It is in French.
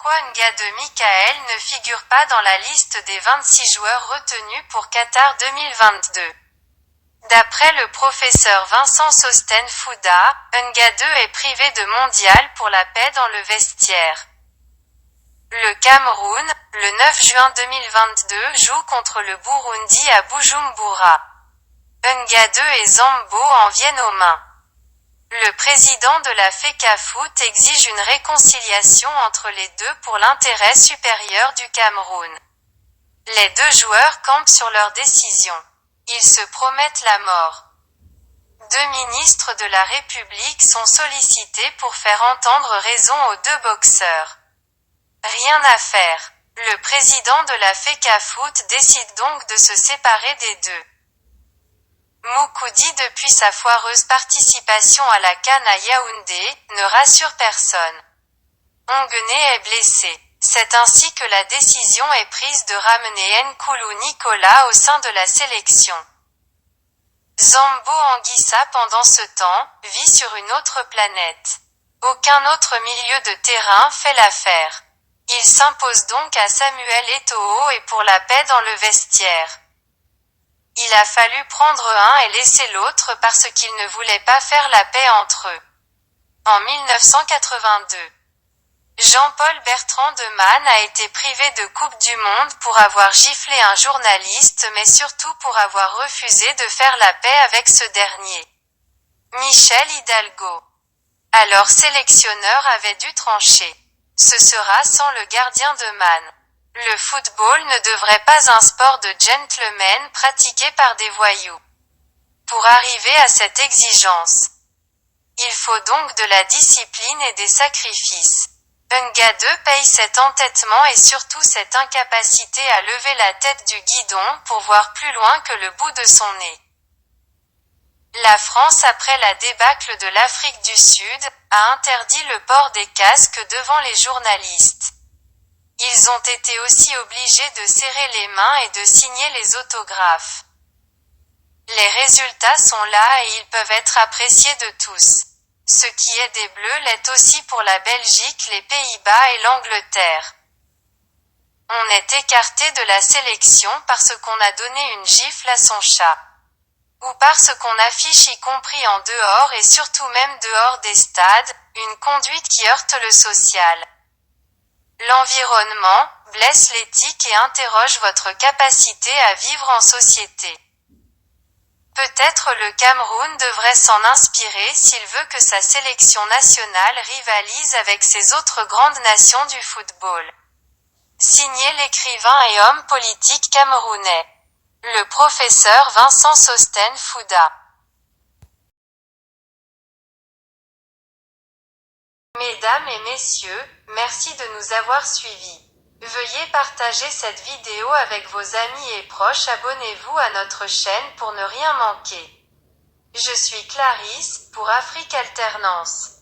pourquoi Ngade Michael ne figure pas dans la liste des 26 joueurs retenus pour Qatar 2022. D'après le professeur Vincent Sosten Fouda, Ngade est privé de mondial pour la paix dans le vestiaire. Le Cameroun, le 9 juin 2022 joue contre le Burundi à Bujumbura. Ngade et Zambo en viennent aux mains. Le président de la FECAFOOT exige une réconciliation entre les deux pour l'intérêt supérieur du Cameroun. Les deux joueurs campent sur leur décision. Ils se promettent la mort. Deux ministres de la République sont sollicités pour faire entendre raison aux deux boxeurs. Rien à faire. Le président de la FECAFOOT décide donc de se séparer des deux. Moukoudi, depuis sa foireuse participation à la CAN à Yaoundé, ne rassure personne. Onguené est blessé. C'est ainsi que la décision est prise de ramener Nkoulou Nicolas au sein de la sélection. Zambo Anguissa pendant ce temps, vit sur une autre planète. Aucun autre milieu de terrain fait l'affaire. Il s'impose donc à Samuel Eto'o et pour la paix dans le vestiaire. Il a fallu prendre un et laisser l'autre parce qu'ils ne voulaient pas faire la paix entre eux. En 1982, Jean-Paul Bertrand de Man a été privé de Coupe du Monde pour avoir giflé un journaliste mais surtout pour avoir refusé de faire la paix avec ce dernier. Michel Hidalgo, alors sélectionneur, avait dû trancher. Ce sera sans le gardien de Man. Le football ne devrait pas un sport de gentlemen pratiqué par des voyous. Pour arriver à cette exigence, il faut donc de la discipline et des sacrifices. Ngade paye cet entêtement et surtout cette incapacité à lever la tête du guidon pour voir plus loin que le bout de son nez. La France, après la débâcle de l'Afrique du Sud, a interdit le port des casques devant les journalistes. Ils ont été aussi obligés de serrer les mains et de signer les autographes. Les résultats sont là et ils peuvent être appréciés de tous. Ce qui est des Bleus l'est aussi pour la Belgique, les Pays-Bas et l'Angleterre. On est écarté de la sélection parce qu'on a donné une gifle à son chat. Ou parce qu'on affiche, y compris en dehors et surtout même dehors des stades, une conduite qui heurte le social. L'environnement, blesse l'éthique et interroge votre capacité à vivre en société. Peut-être le Cameroun devrait s'en inspirer s'il veut que sa sélection nationale rivalise avec ces autres grandes nations du football. Signé l'écrivain et homme politique camerounais, le professeur Vincent Sosten Fouda. Mesdames et messieurs, merci de nous avoir suivis. Veuillez partager cette vidéo avec vos amis et proches. Abonnez-vous à notre chaîne pour ne rien manquer. Je suis Clarisse, pour Afrique Alternance.